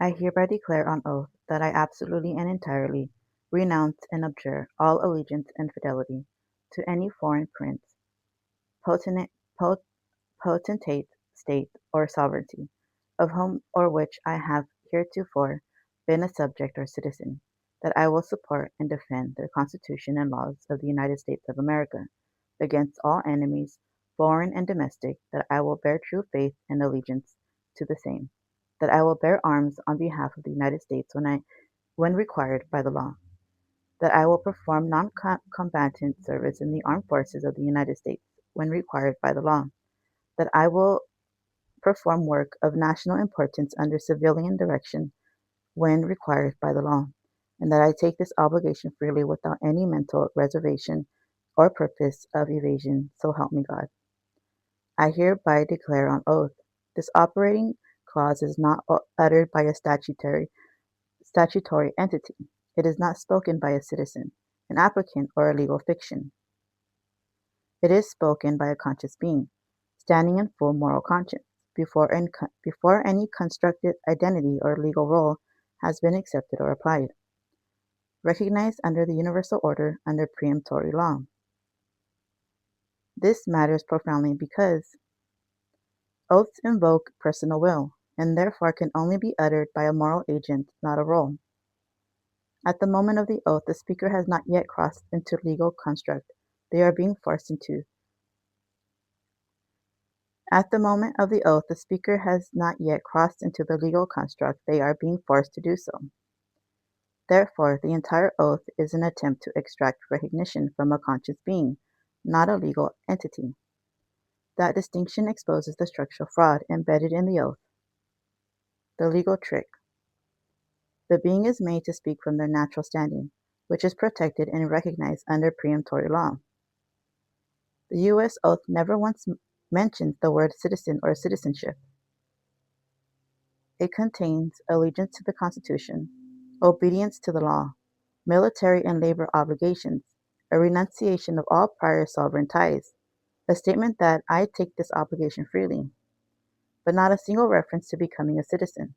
I hereby declare on oath that I absolutely and entirely renounce and abjure all allegiance and fidelity to any foreign prince, potentate, pot- potentate, state, or sovereignty, of whom or which I have heretofore been a subject or citizen; that I will support and defend the Constitution and laws of the United States of America against all enemies, foreign and domestic; that I will bear true faith and allegiance to the same; that I will bear arms on behalf of the United States when required by the law; that I will perform non-combatant service in the armed forces of the United States when required by the law; that I will perform work of national importance under civilian direction when required by the law; and that I take this obligation freely without any mental reservation or purpose of evasion, so help me God. I hereby declare on oath: this operating clause is not uttered by a statutory entity; it is not spoken by a citizen, an applicant, or a legal fiction; it is spoken by a conscious being, standing in full moral conscience, before any constructed identity or legal role has been accepted or applied, recognized under the universal order under preemptory law. This matters profoundly because oaths invoke personal will, and therefore can only be uttered by a moral agent, not a role. At the moment of the oath the speaker has not yet crossed into legal construct they are being forced into. At the moment of the oath the speaker has not yet crossed into the legal construct they are being forced to do so. Therefore, the entire oath is an attempt to extract recognition from a conscious being, not a legal entity. That distinction exposes the structural fraud embedded in the oath. The legal trick. The being is made to speak from their natural standing, which is protected and recognized under preemptory law. The U.S. oath never once mentions the word citizen or citizenship. It contains allegiance to the Constitution, obedience to the law, military and labor obligations, a renunciation of all prior sovereign ties, a statement that I take this obligation freely, but not a single reference to becoming a citizen.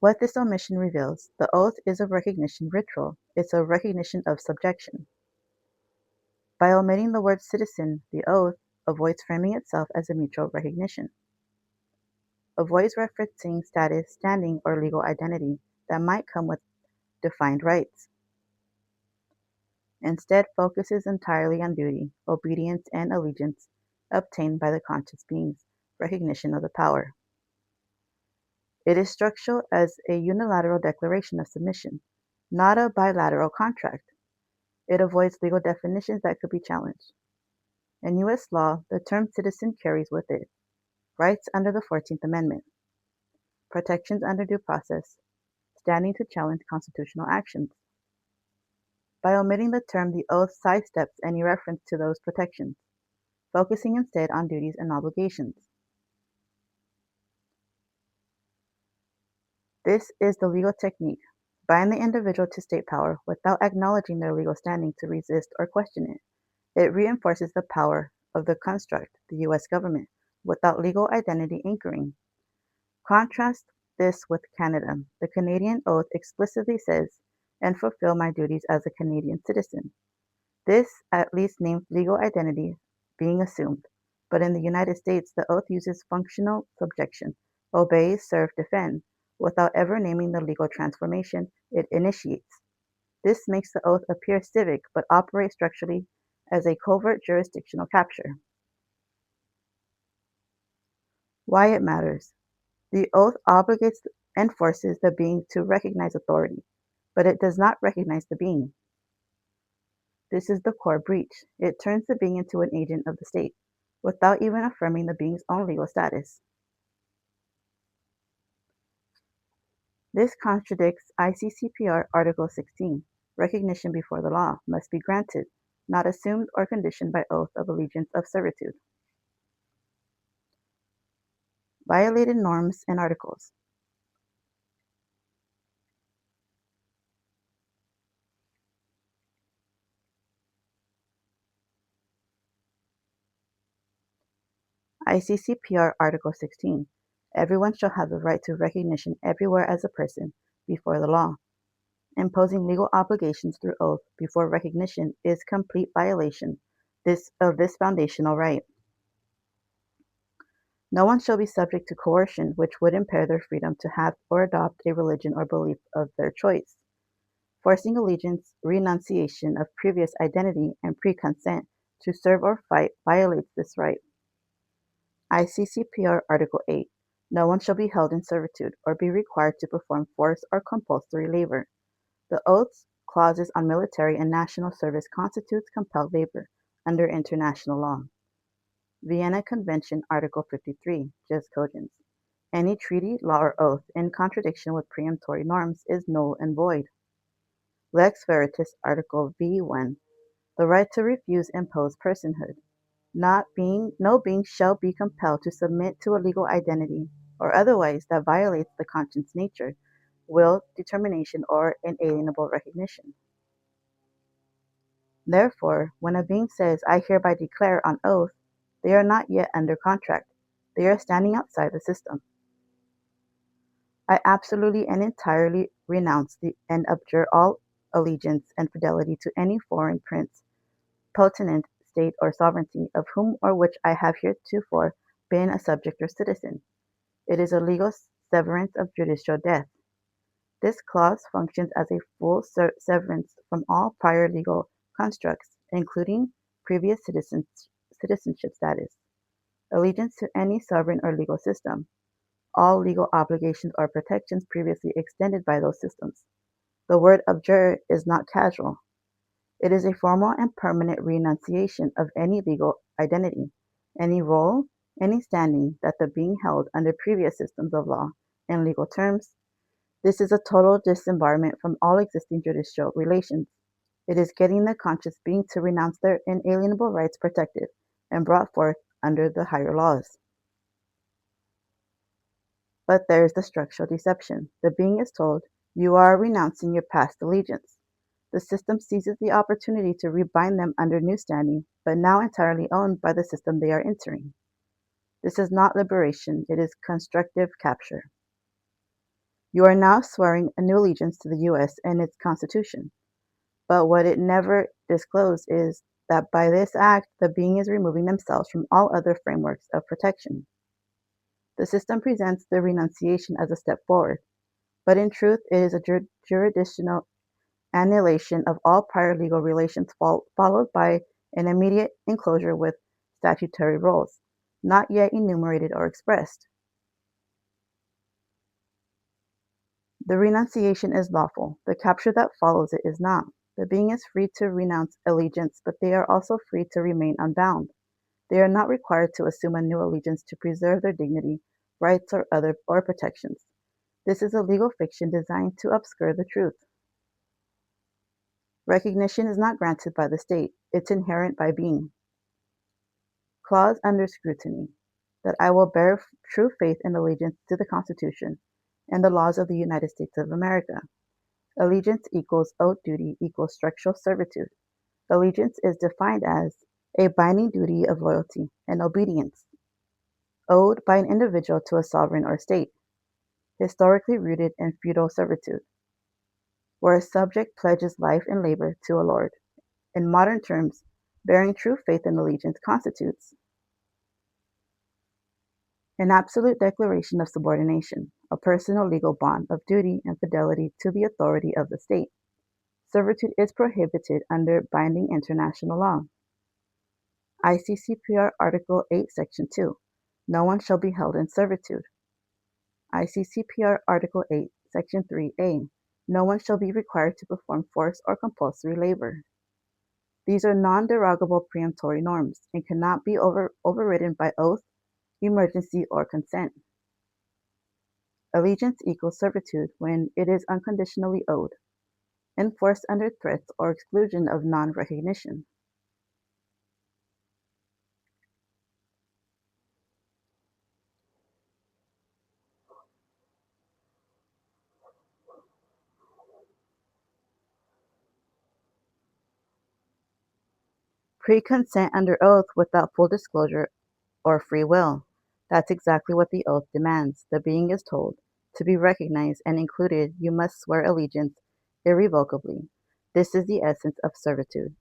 What this omission reveals: the oath is a recognition ritual, it's a recognition of subjection. By omitting the word citizen, the oath avoids framing itself as a mutual recognition, avoids referencing status, standing, or legal identity that might come with defined rights. Instead focuses entirely on duty, obedience, and allegiance obtained by the conscious being's recognition of the power. It is structural as a unilateral declaration of submission, not a bilateral contract. It avoids legal definitions that could be challenged. In U.S. law, the term citizen carries with it rights under the 14th Amendment, protections under due process, standing to challenge constitutional actions. By omitting the term, the oath sidesteps any reference to those protections, focusing instead on duties and obligations. This is the legal technique: bind the individual to state power without acknowledging their legal standing to resist or question it. It reinforces the power of the construct, the U.S. government, without legal identity anchoring. Contrast this with Canada. The Canadian oath explicitly says, "and fulfill my duties as a Canadian citizen." This at least names legal identity being assumed, but in the United States the oath uses functional subjection, obey, serve, defend, without ever naming the legal transformation it initiates. This makes the oath appear civic but operate structurally as a covert jurisdictional capture. Why it matters. The oath obligates and forces the being to recognize authority, but it does not recognize the being. This is the core breach. It turns the being into an agent of the state, without even affirming the being's own legal status. This contradicts ICCPR Article 16. Recognition before the law must be granted, not assumed or conditioned by oath of allegiance of servitude. Violated norms and articles. ICCPR Article 16. everyone shall have the right to recognition everywhere as a person before the law. Imposing legal obligations through oath before recognition is complete violation of this foundational right. No one shall be subject to coercion which would impair their freedom to have or adopt a religion or belief of their choice. Forcing allegiance, renunciation of previous identity, and pre-consent to serve or fight violates this right. ICCPR Article 8. No one shall be held in servitude or be required to perform forced or compulsory labor. The oaths clauses on military and national service constitutes compelled labor under international law. Vienna Convention Article 53, Jus Cogens. Any treaty, law, or oath in contradiction with preemptory norms is null and void. Lex Veritas Article V1. The right to refuse imposed personhood. No being shall be compelled to submit to a legal identity or otherwise that violates the conscience nature, will, determination, or inalienable recognition. Therefore, when a being says, I hereby declare on oath, they are not yet under contract. They are standing outside the system. I absolutely and entirely renounce and abjure all allegiance and fidelity to any foreign prince, potentate, state, or sovereignty, of whom or which I have heretofore been a subject or citizen. It is a legal severance of judicial death. This clause functions as a full severance from all prior legal constructs, including previous citizenship status, allegiance to any sovereign or legal system, all legal obligations or protections previously extended by those systems. The word abjure is not casual. It is a formal and permanent renunciation of any legal identity, any role, any standing that the being held under previous systems of law and legal terms. This is a total disembarment from all existing judicial relations. It is getting the conscious being to renounce their inalienable rights protected and brought forth under the higher laws. But there is the structural deception. The being is told, you are renouncing your past allegiance. The system seizes the opportunity to rebind them under new standing, but now entirely owned by the system they are entering. This is not liberation, it is constructive capture. You are now swearing a new allegiance to the U.S. and its Constitution. But what it never disclosed is that by this act, the being is removing themselves from all other frameworks of protection. The system presents the renunciation as a step forward, but in truth, it is a jurisdictional annihilation of all prior legal relations followed by an immediate enclosure with statutory roles, not yet enumerated or expressed. The renunciation is lawful, the capture that follows it is not. The being is free to renounce allegiance, but they are also free to remain unbound. They are not required to assume a new allegiance to preserve their dignity, rights, or protections. This is a legal fiction designed to obscure the truth. Recognition is not granted by the state, it's inherent by being. Clause under scrutiny. That I will bear true faith and allegiance to the Constitution and the laws of the United States of America. Allegiance equals oath duty equals structural servitude. Allegiance is defined as a binding duty of loyalty and obedience owed by an individual to a sovereign or state, historically rooted in feudal servitude, where a subject pledges life and labor to a lord. In modern terms, bearing true faith and allegiance constitutes an absolute declaration of subordination, a personal legal bond of duty and fidelity to the authority of the state. Servitude is prohibited under binding international law. ICCPR Article 8, Section 2. No one shall be held in servitude. ICCPR Article 8, Section 3A. No one shall be required to perform forced or compulsory labor. These are non-derogable preemptory norms and cannot be overridden by oath, emergency, or consent. Allegiance equals servitude when it is unconditionally owed, enforced under threats or exclusion of non-recognition. Pre-consent under oath without full disclosure or free will. That's exactly what the oath demands. The being is told, to be recognized and included, you must swear allegiance irrevocably. This is the essence of servitude.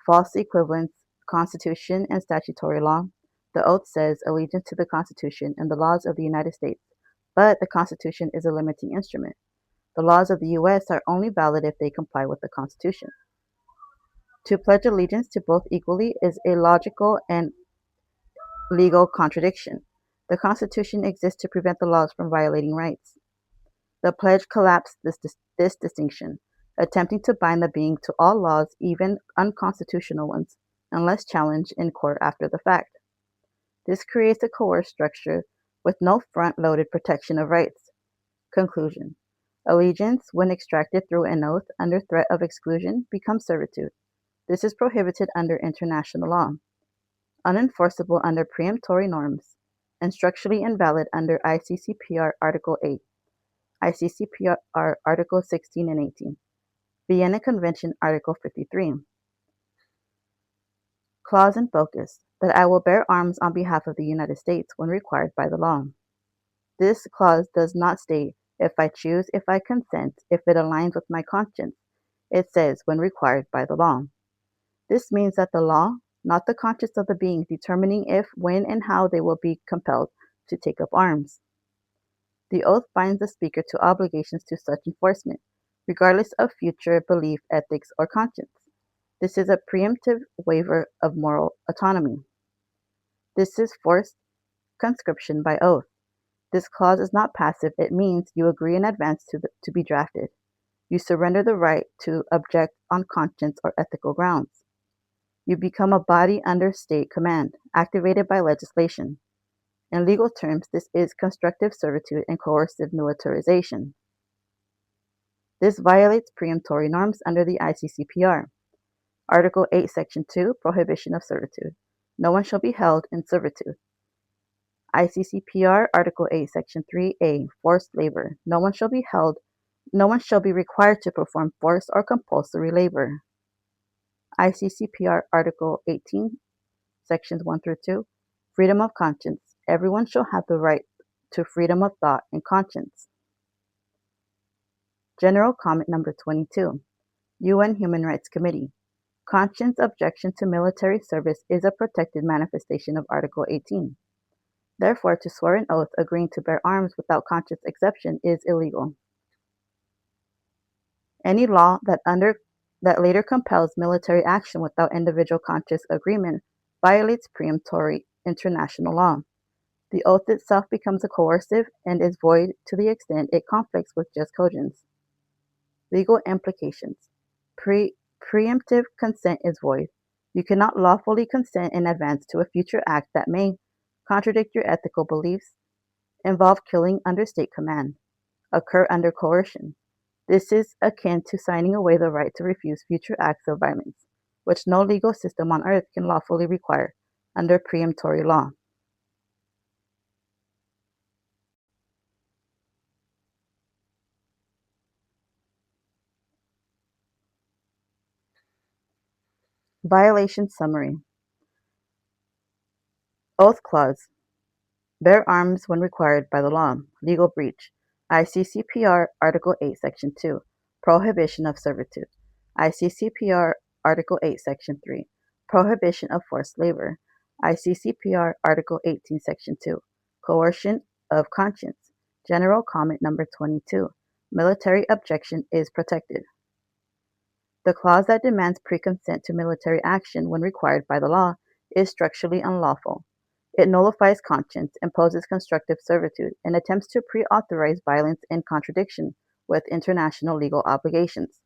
False equivalence, Constitution and statutory law. The oath says allegiance to the Constitution and the laws of the United States, but the Constitution is a limiting instrument. The laws of the U.S. are only valid if they comply with the Constitution. To pledge allegiance to both equally is a logical and legal contradiction. The Constitution exists to prevent the laws from violating rights. The pledge collapsed this distinction, attempting to bind the being to all laws, even unconstitutional ones, unless challenged in court after the fact. This creates a coerced structure with no front-loaded protection of rights. Conclusion. Allegiance, when extracted through an oath under threat of exclusion, becomes servitude. This is prohibited under international law, unenforceable under preemptory norms, and structurally invalid under ICCPR Article 8, ICCPR Article 16 and 18, Vienna Convention Article 53. Clause in focus, that I will bear arms on behalf of the United States when required by the law. This clause does not state if I choose, if I consent, if it aligns with my conscience. It says when required by the law. This means that the law, not the conscience of the being, determining if, when, and how they will be compelled to take up arms. The oath binds the speaker to obligations to such enforcement, regardless of future belief, ethics, or conscience. This is a preemptive waiver of moral autonomy. This is forced conscription by oath. This clause is not passive. It means you agree in advance to be drafted. You surrender the right to object on conscience or ethical grounds. You become a body under state command, activated by legislation. In legal terms, this is constructive servitude and coercive militarization. This violates preemptory norms under the ICCPR. Article 8, Section 2, Prohibition of Servitude. No one shall be held in servitude. ICCPR Article 8, Section 3A, Forced labor. No one shall be required to perform forced or compulsory labor. ICCPR Article 18, Sections 1 through 2, Freedom of conscience. Everyone shall have the right to freedom of thought and conscience. General comment number 22. UN Human Rights Committee. Conscience objection to military service is a protected manifestation of Article 18. Therefore, to swear an oath agreeing to bear arms without conscience exception is illegal. Any law that later compels military action without individual conscious agreement violates preemptory international law. The oath itself becomes coercive and is void to the extent it conflicts with just cogence. Legal implications. Preemptive consent is void. You cannot lawfully consent in advance to a future act that may contradict your ethical beliefs, involve killing under state command, occur under coercion. This is akin to signing away the right to refuse future acts of violence, which no legal system on earth can lawfully require under preemptory law. Violation summary. Oath clause. Bear arms when required by the law. Legal breach. ICCPR Article 8, Section 2. Prohibition of servitude. ICCPR Article 8, Section 3. Prohibition of forced labor. ICCPR Article 18, Section 2. Coercion of conscience. General comment number 22. Military objection is protected. The clause that demands pre-consent to military action when required by the law is structurally unlawful. It nullifies conscience, imposes constructive servitude, and attempts to pre-authorize violence in contradiction with international legal obligations.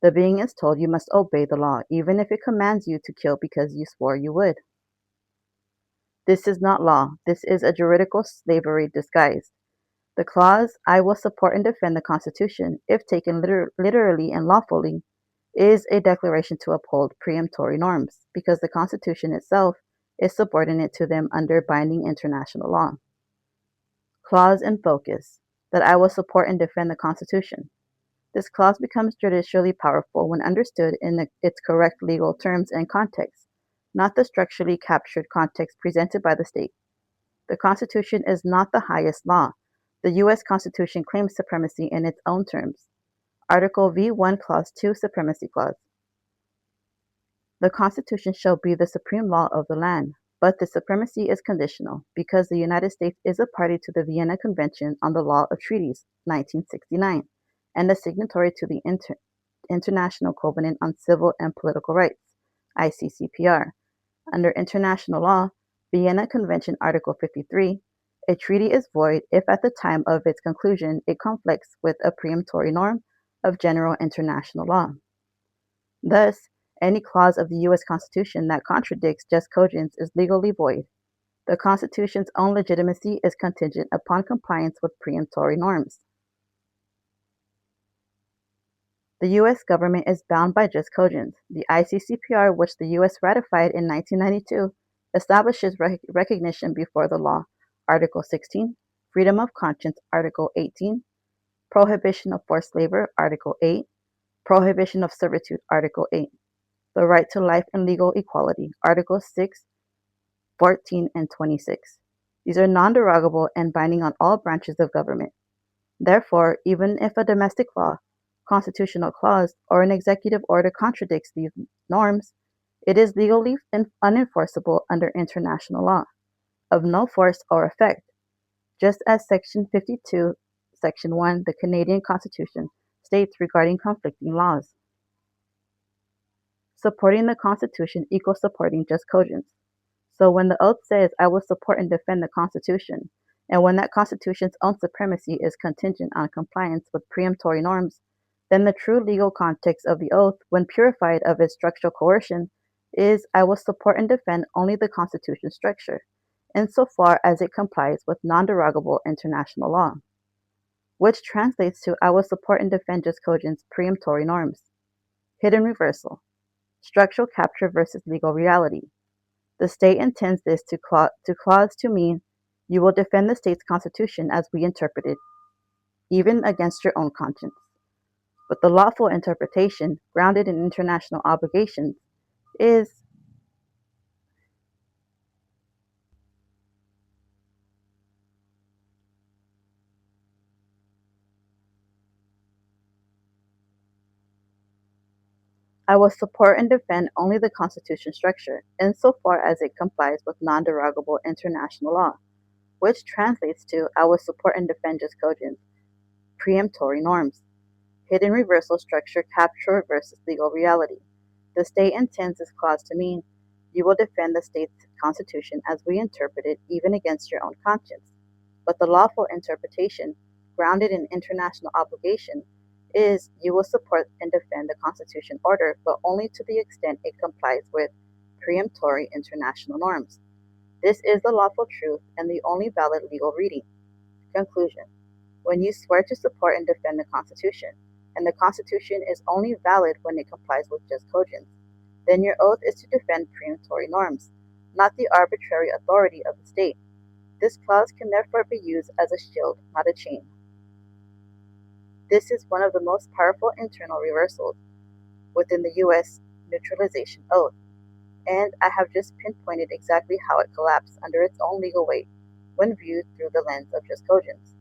The being is told you must obey the law, even if it commands you to kill because you swore you would. This is not law. This is a juridical slavery disguised. The clause, I will support and defend the Constitution, if taken literally and lawfully, is a declaration to uphold preemptory norms, because the Constitution itself is subordinate to them under binding international law. Clause in focus, that I will support and defend the Constitution. This clause becomes judicially powerful when understood in its correct legal terms and context, not the structurally captured context presented by the state. The Constitution is not the highest law. The U.S. Constitution claims supremacy in its own terms. Article V1, Clause 2, Supremacy Clause. The Constitution shall be the supreme law of the land, but the supremacy is conditional because the United States is a party to the Vienna Convention on the Law of Treaties, 1969, and a signatory to the International Covenant on Civil and Political Rights, ICCPR. Under international law, Vienna Convention Article 53, a treaty is void if at the time of its conclusion it conflicts with a preemptory norm of general international law. Thus, any clause of the U.S. Constitution that contradicts jus cogens is legally void. The Constitution's own legitimacy is contingent upon compliance with preemptory norms. The U.S. government is bound by jus cogens. The ICCPR, which the U.S. ratified in 1992, establishes recognition before the law, Article 16, freedom of conscience, Article 18, prohibition of forced labor, Article 8, prohibition of servitude, Article 8, the right to life and legal equality, Articles 6, 14, and 26. These are non-derogable and binding on all branches of government. Therefore, even if a domestic law, constitutional clause, or an executive order contradicts these norms, it is legally unenforceable under international law, of no force or effect, just as Section 52, Section 1, the Canadian Constitution, states regarding conflicting laws. Supporting the Constitution equals supporting jus cogens. So when the oath says, I will support and defend the Constitution, and when that Constitution's own supremacy is contingent on compliance with preemptory norms, then the true legal context of the oath, when purified of its structural coercion, is, I will support and defend only the Constitution's structure, insofar as it complies with non-derogable international law, which translates to, I will support and defend jus cogens preemptory norms. Hidden reversal. Structural capture versus legal reality. The state intends this clause to mean, you will defend the state's constitution as we interpret it, even against your own conscience. But the lawful interpretation, grounded in international obligations, is I will support and defend only the Constitution structure, insofar as it complies with non-derogable international law, which translates to I will support and defend jus cogens preemptory norms. Hidden reversal structure capture versus legal reality. The state intends this clause to mean, you will defend the state's constitution as we interpret it, even against your own conscience. But the lawful interpretation, grounded in international obligation, is you will support and defend the constitution order, but only to the extent it complies with preemptory international norms. This is the lawful truth and the only valid legal reading. Conclusion. When you swear to support and defend the Constitution, and the Constitution is only valid when it complies with jus cogens, then your oath is to defend preemptory norms, not the arbitrary authority of the state. This clause can therefore be used as a shield, not a chain. This is one of the most powerful internal reversals within the U.S. neutralization oath, and I have just pinpointed exactly how it collapsed under its own legal weight when viewed through the lens of jus cogens.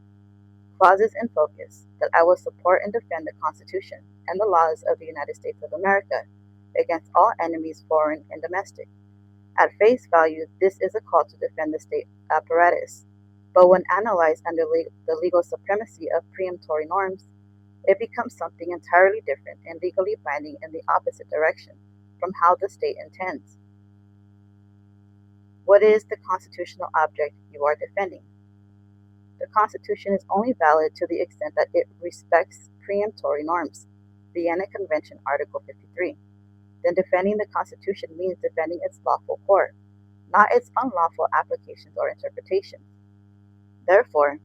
Clauses in focus, that I will support and defend the Constitution and the laws of the United States of America against all enemies, foreign and domestic. At face value, this is a call to defend the state apparatus, but when analyzed under the legal supremacy of preemptory norms, it becomes something entirely different and legally binding in the opposite direction from how the state intends. What is the constitutional object you are defending? The Constitution is only valid to the extent that it respects preemptory norms, Vienna Convention Article 53. Then defending the Constitution means defending its lawful core, not its unlawful applications or interpretations. Therefore,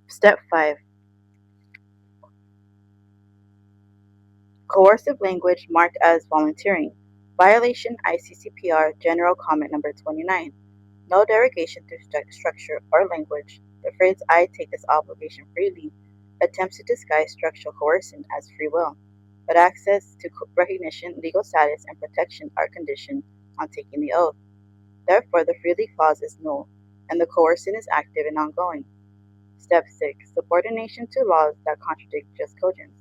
Step 5. Coercive language marked as volunteering. Violation ICCPR General Comment Number 29. No derogation to structure or language. The phrase "I take this obligation freely" attempts to disguise structural coercion as free will, but access to recognition, legal status, and protection are conditioned on taking the oath. Therefore, the freely clause is null, and the coercion is active and ongoing. Step 6. Subordination to laws that contradict just cogence.